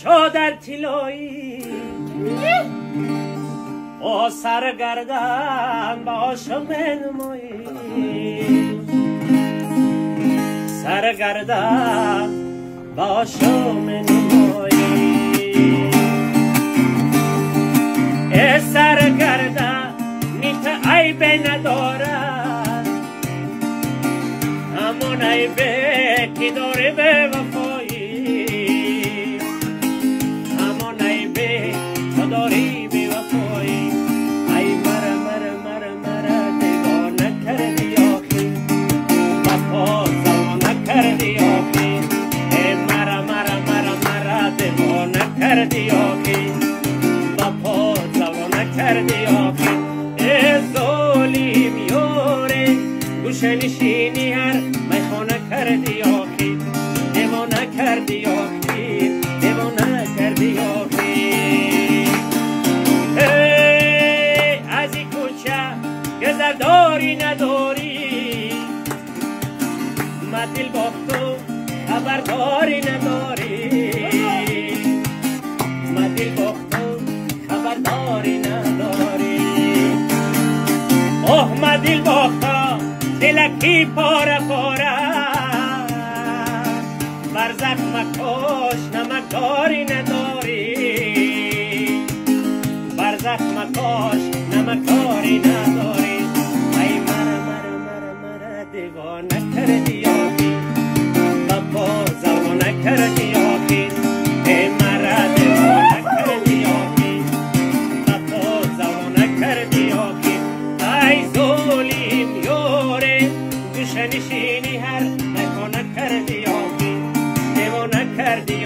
چو در تیلایی او سرگردن باشو بنمایی سرگردن باشو بنمایی ای سرگردن نیت عیبه ندارد همون عیبه که داره به وفایی همون عیبه تو داری به وفایی ای مرا مرا مرا مرا دیوانه کردی آخی وفا زوانه کردی آخی ای مرا مرا مرا مرا دیوانه کردی آخی وفا زوانه کردی آخی ای ظالم یاره گوشه نشینی هر میخانه کردی آخی دیوانه کردی آخی دیوانه کردی آخی از این کوچه گذر داری نداری ما دل باختو خبرداری نداری ما دل باختو خبرداری نداری اوه ما دل باختا دلکی پاره پاره بر زخم کش نمکداری نداری بر زخم کش نمکداری نداری ای مرا مرا مرا مرا دیوانه کردی آخی بابا زوانه کردی آخی ای مرا دیوانه کردی آخی بابا زوانه کردی آخی ای ظالم یاره گوشه نشینی هر میخانه کردی آخی دیوانه کردی